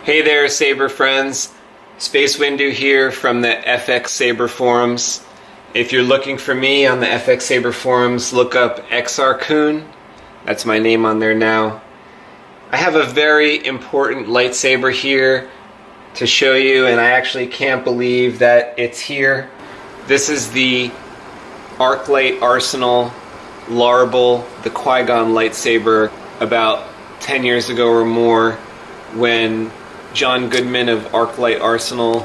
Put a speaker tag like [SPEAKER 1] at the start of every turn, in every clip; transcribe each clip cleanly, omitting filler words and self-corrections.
[SPEAKER 1] Hey there, Saber friends. SpaceWIndu here from the FX-Sabers Forums. If you're looking for me on the FX-Sabers Forums, look up XRCoon. That's my name on there now. I have a very important lightsaber here to show you, and I actually can't believe that it's here. This is the Arklight Arsenal Larbel, the Qui Gon lightsaber, about 10 years ago or more, when Goodman of Arklight Arsenal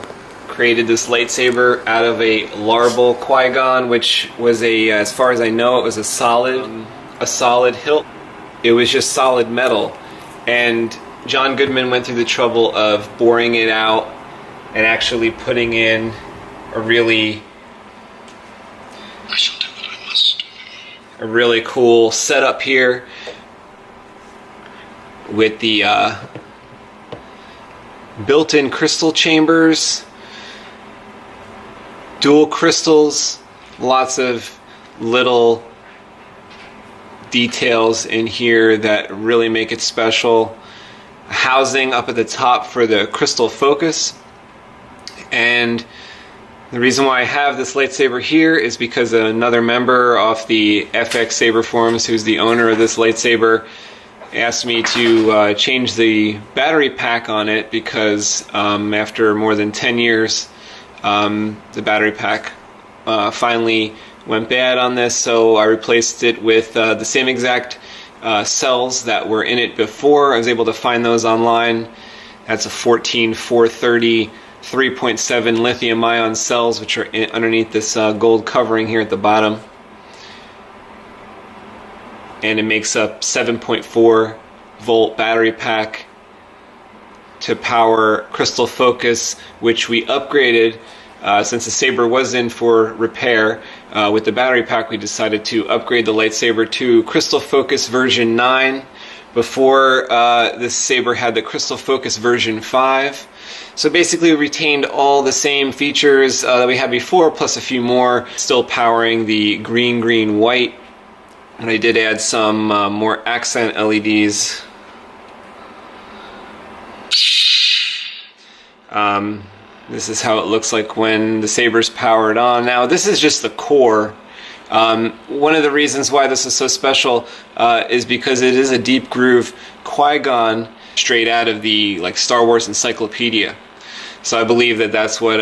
[SPEAKER 1] created this lightsaber out of a Larbel Qui Gon, which was as far as I know, it was a solid hilt. It was just solid metal, and Goodman went through the trouble of boring it out and actually putting in a really cool setup here with the built-in crystal chambers, dual crystals, lots of little details in here that really make it special. Housing up at the top for the crystal focus. And the reason why I have this lightsaber here is because another member of the FX-Sabers Forums, who's the owner of this lightsaber, asked me to change the battery pack on it because after more than 10 years the battery pack finally went bad on this, so I replaced it with the same exact cells that were in it before. I was able to find those online. That's a 14430 3.7 lithium ion cells, which are underneath this gold covering here at the bottom. And it makes up 7.4 volt battery pack to power crystal focus, which we upgraded since the saber was in for repair. With the battery pack, we decided to upgrade the lightsaber to crystal focus version 9. Before, this saber had the crystal focus version 5. So basically we retained all the same features that we had before, plus a few more, still powering the green white. And I did add some more accent LEDs. This is how it looks like when the saber's powered on. Now this is just the core. One of the reasons why this is so special is because it is a deep groove Qui Gon straight out of the Star Wars encyclopedia. So I believe that that's what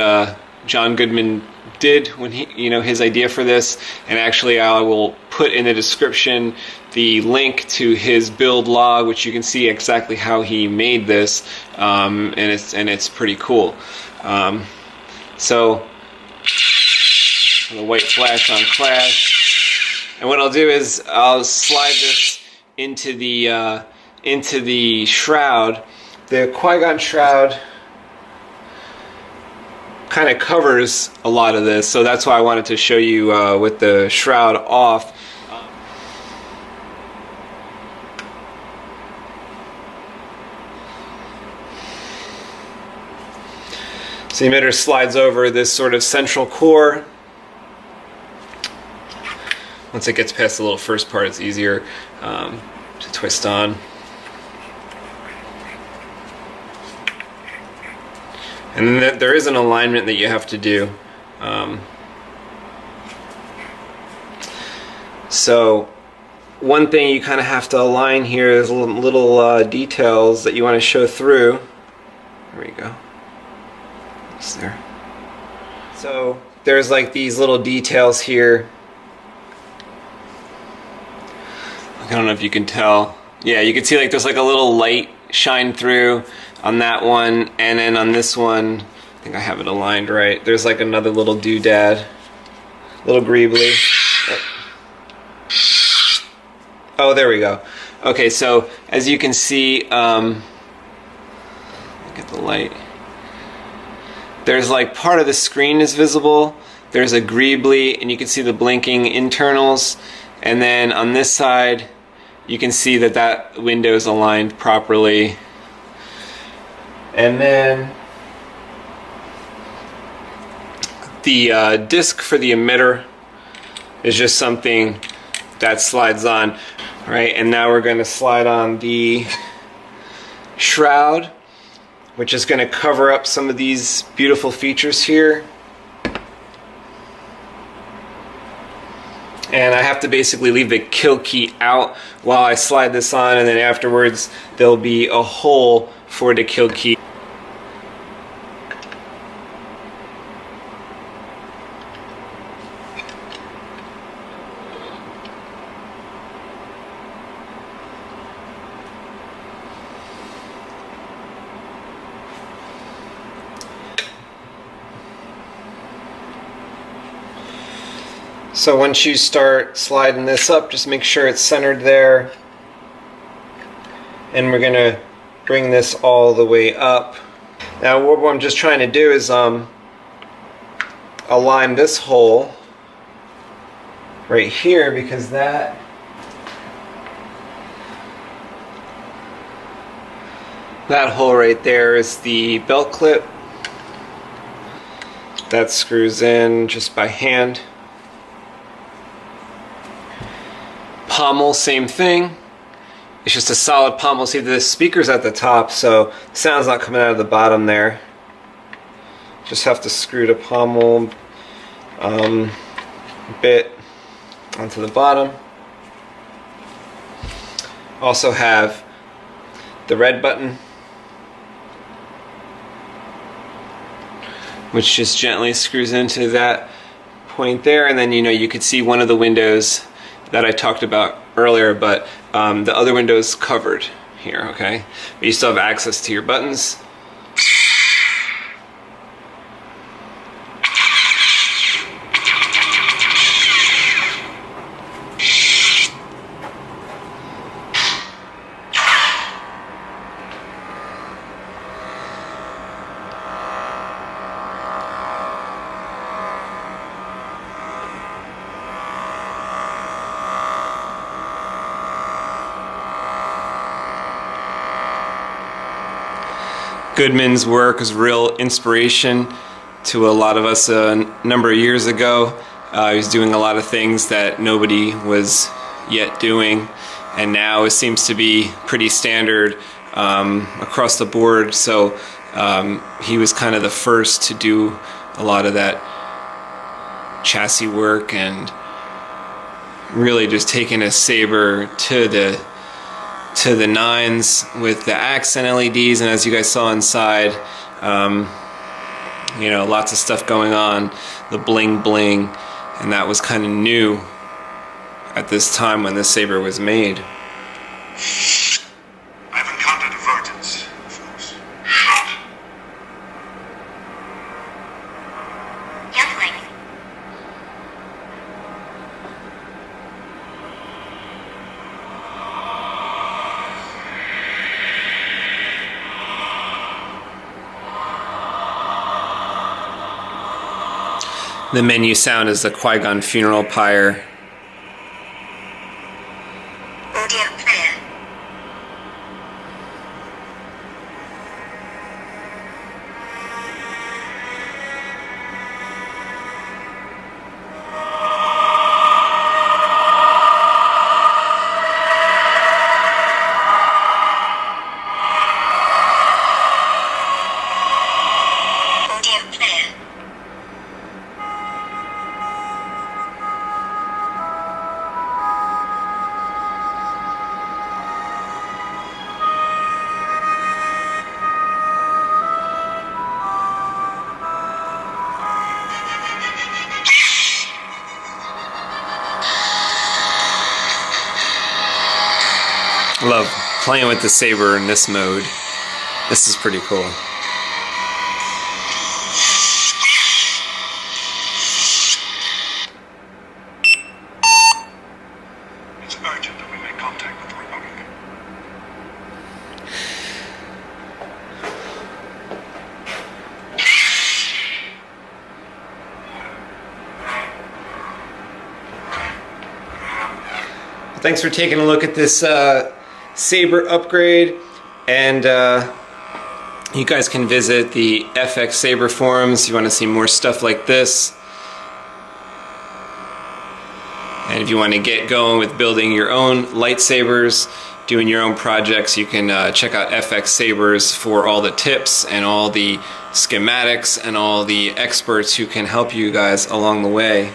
[SPEAKER 1] Goodman did when his idea for this. And actually I will put in the description the link to his build log, which you can see exactly how he made this, and it's pretty cool. So the white flash on clash, and what I'll do is I'll slide this into the shroud. The Qui Gon shroud kind of covers a lot of this, so that's why I wanted to show you with the shroud off. So the emitter slides over this sort of central core. Once it gets past the little first part, it's easier to twist on. And then there is an alignment that you have to do. So one thing you kind of have to align here is little details that you want to show through. There we go. It's there. So there's these little details here. I don't know if you can tell. Yeah, you can see there's a little light shine through on that one, and then on this one, I think I have it aligned right. There's another little doodad, little greebly. Oh, there we go. Okay, so as you can see, look at the light. There's part of the screen is visible. There's a greebly, and you can see the blinking internals. And then on this side, you can see that window is aligned properly. And then the disc for the emitter is just something that slides on. All right, and now we're going to slide on the shroud. which is going to cover up some of these beautiful features here. And I have to basically leave the kill key out while I slide this on, and then afterwards there'll be a hole for the kill key. So once you start sliding this up, just make sure it's centered there. And we're going to bring this all the way up. Now what I'm just trying to do is align this hole right here, because that hole right there is the belt clip. That screws in just by hand. Pommel, same thing. It's just a solid pommel. See, the speaker's at the top, so the sound's not coming out of the bottom there. Just have to screw the pommel bit onto the bottom. Also have the red button, which just gently screws into that point there, and then you could see one of the windows that I talked about earlier, but the other window is covered here, okay? But you still have access to your buttons. Goodman's work was real inspiration to a lot of us a number of years ago. He was doing a lot of things that nobody was yet doing, and now it seems to be pretty standard across the board. So he was kind of the first to do a lot of that chassis work and really just taking a saber to the nines with the accent LEDs, and as you guys saw inside, lots of stuff going on, the bling bling, and that was kind of new at this time when this saber was made.
[SPEAKER 2] I've encountered divergence, folks.
[SPEAKER 3] Youngling.
[SPEAKER 1] The menu sound is the Qui Gon funeral pyre.
[SPEAKER 3] Audio player. Audio player.
[SPEAKER 1] I love playing with the saber in this mode. This is pretty cool.
[SPEAKER 2] It's urgent that we make contact with the Republic.
[SPEAKER 1] Thanks for taking a look at this saber upgrade, and you guys can visit the FX-Saber forums if you want to see more stuff like this. And if you want to get going with building your own lightsabers, doing your own projects, you can check out FX-Sabers for all the tips and all the schematics and all the experts who can help you guys along the way.